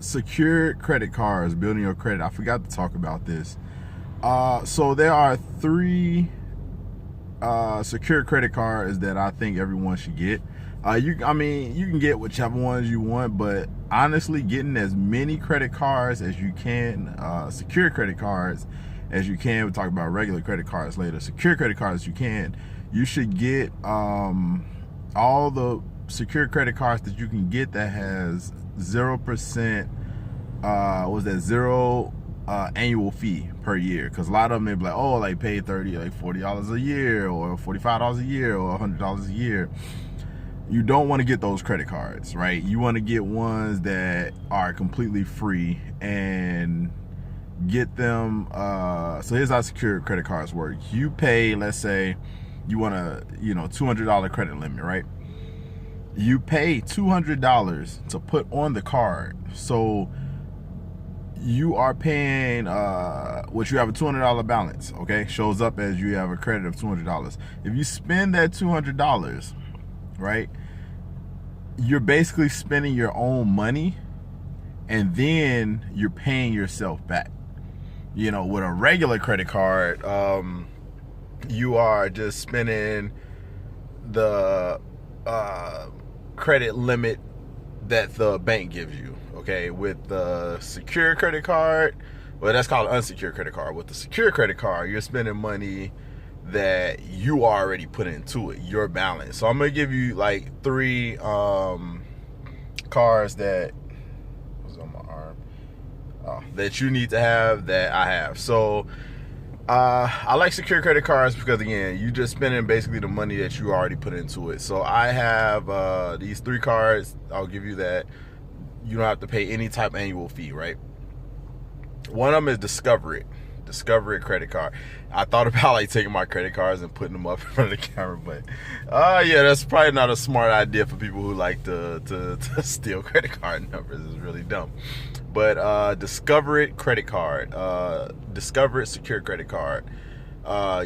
secured credit cards, building your credit. I forgot to talk about this. So there are three secured credit cards that I think everyone should get. You can get whichever ones you want, but honestly, getting as many credit cards as you can, secure credit cards as you can. We'll talk about regular credit cards later. Secure credit cards you can. You should get all the secure credit cards that you can get that has 0%. Zero annual fee per year? Because a lot of them may be like, oh, like pay $40 a year, or $45 a year, or $100 a year. You don't want to get those credit cards, right? You want to get ones that are completely free and get them. So here's how secure credit cards work. You pay, let's say you want a $200 credit limit, right? You pay $200 to put on the card. So you are paying what you have a $200 balance, okay? Shows up as you have a credit of $200. If you spend that $200, right, you're basically spending your own money, and then you're paying yourself back. With a regular credit card, you are just spending the credit limit that the bank gives you. Okay, with the secure credit card, well, that's called an unsecured credit card. With the secure credit card, you're spending money that you already put into it, your balance. So I'm gonna give you like three cards that was on my arm that you need to have, that I have. So I like secure credit cards because, again, you just spending basically the money that you already put into it. So I have these three cards. I'll give you that. You don't have to pay any type of annual fee, right? One of them is Discover It credit card. I thought about like taking my credit cards and putting them up in front of the camera, but yeah, that's probably not a smart idea for people who like to steal credit card numbers. It's really dumb. But Discover It credit card, Discover It secure credit card.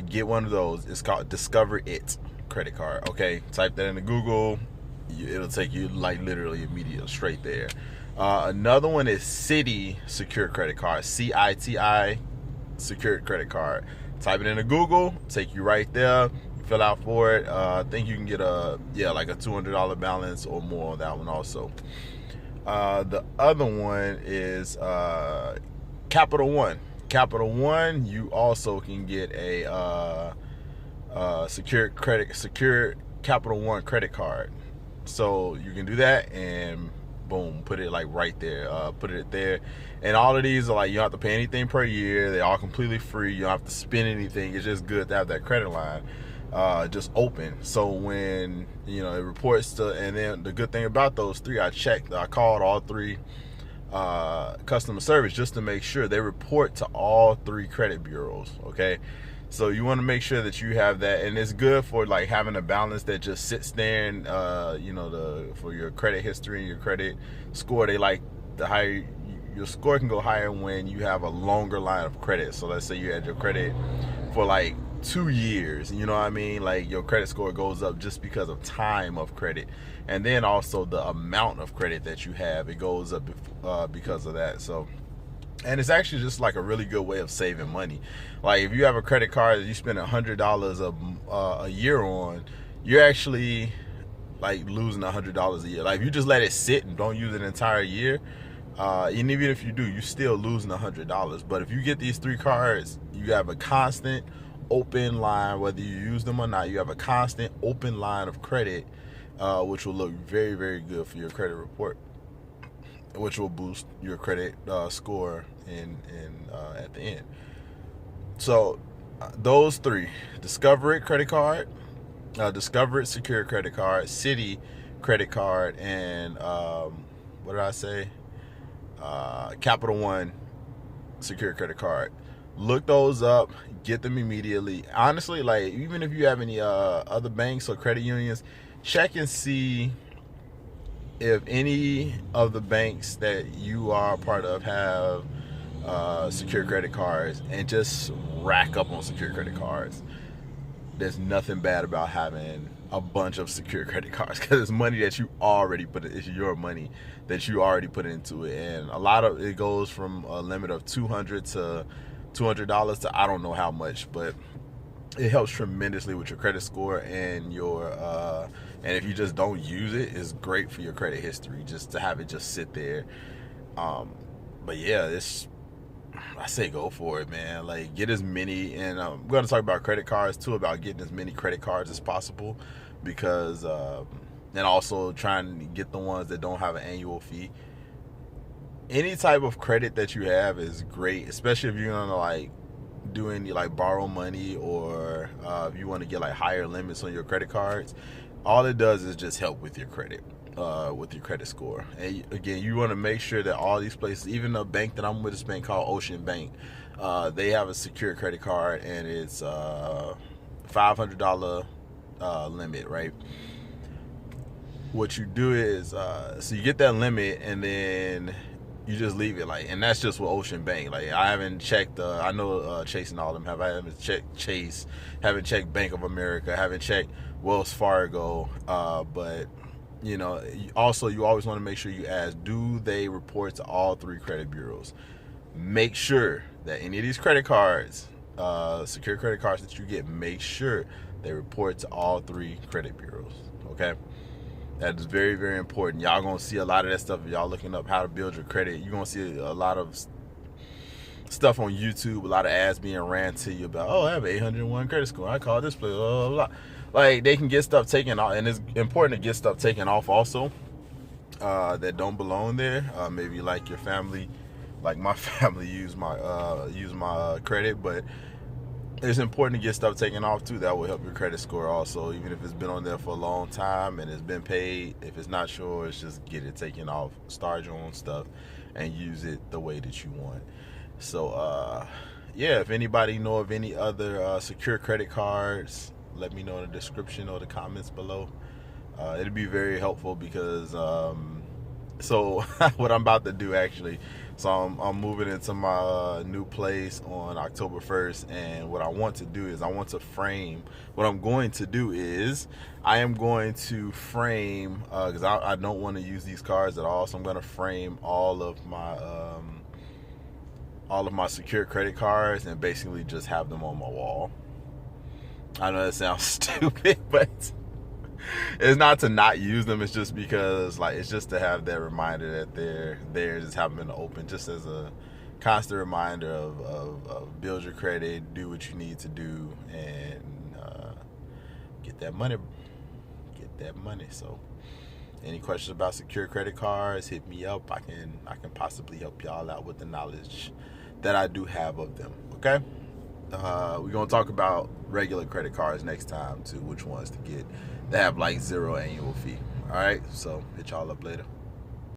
Get one of those. It's called Discover It credit card. Okay, type that into Google. It'll take you like literally immediately straight there. Another one is Citi secure credit card, CITI secured credit card. Type it into Google, take you right there. Fill out for it. I think you can get like a $200 balance or more on that one also. The other one is Capital One. Capital One, you also can get a secured Capital One credit card. So you can do that and boom, put it like right there, put it there. And all of these are like, you don't have to pay anything per year. They're all completely free. You don't have to spend anything. It's just good to have that credit line just open. So when it reports to, and then the good thing about those three, I called all three customer service just to make sure they report to all three credit bureaus. Okay, so you want to make sure that you have that, and it's good for like having a balance that just sits there, and for your credit history and your credit score. They like the higher your score can go higher when you have a longer line of credit. So let's say you had your credit for like 2 years, you know what I mean? Like your credit score goes up just because of time of credit, and then also the amount of credit that you have, it goes up because of that. So, and it's actually just like a really good way of saving money. Like if you have a credit card that you spend $100 a year on, you're actually like losing $100 a year. Like if you just let it sit and don't use it an entire year, and even if you do, you're still losing $100. But if you get these three cards, you have a constant open line, whether you use them or not. You have a constant open line of credit, which will look very, very good for your credit report, which will boost your credit score in at the end. So those three: Discover It credit card, Discover It secure credit card, Citi credit card, and what did I say? Capital One secure credit card. Look those up, get them immediately. Honestly, like even if you have any other banks or credit unions, check and see if any of the banks that you are a part of have secure credit cards, and just rack up on secure credit cards. There's nothing bad about having a bunch of secure credit cards because it's money that you already put. It's your money that you already put into it, and a lot of it goes from a limit of $200 to $200 to I don't know how much, but it helps tremendously with your credit score and your and if you just don't use it, it's great for your credit history just to have it just sit there. But yeah, I say go for it, man. Like, get as many, and I'm going to talk about credit cards too, about getting as many credit cards as possible, because and also trying to get the ones that don't have an annual fee. Any type of credit that you have is great, especially if you're gonna like do any like borrow money, or if you want to get like higher limits on your credit cards. All it does is just help with your credit score. And again, you want to make sure that all these places, even the bank that I'm with, this bank called Ocean Bank, they have a secure credit card, and it's $500 limit, right? What you do is so you get that limit, and then you just leave it, like, and that's just with Ocean Bank. Like, I haven't checked. I know Chase and all of them have. I haven't checked Chase. Haven't checked Bank of America. Haven't checked Wells Fargo. But you know, also you always want to make sure you ask: do they report to all three credit bureaus? Make sure that any of these credit cards, secure credit cards that you get, make sure they report to all three credit bureaus. Okay. That is very, very important. Y'all gonna see a lot of that stuff if y'all looking up how to build your credit. You're gonna see a lot of stuff on YouTube, a lot of ads being ran to you about, oh, I have 801 credit score, I call this place, blah, blah, blah. Like, they can get stuff taken off, and it's important to get stuff taken off also that don't belong there. Maybe like your family, like my family use my credit, but it's important to get stuff taken off too. That will help your credit score also, even if it's been on there for a long time and it's been paid. If it's not sure, it's just get it taken off, start your own stuff, and use it the way that you want. So yeah, if anybody know of any other secure credit cards, let me know in the description or the comments below. It'd be very helpful, because so what I'm about to do, actually, so I'm moving into my new place on October 1st, and what I want to do is I am going to frame, because I don't want to use these cards at all, so I'm going to frame all of my secure credit cards and basically just have them on my wall. I know that sounds stupid, but it's not to not use them. It's just because, like, it's just to have that reminder that they're there, just have them in the open, just as a constant reminder of build your credit, do what you need to do, and get that money. So, any questions about secure credit cards, hit me up. I can possibly help y'all out with the knowledge that I do have of them. Okay. We're gonna talk about regular credit cards next time too, which ones to get that have like 0 annual fee. All right, so hit y'all up later.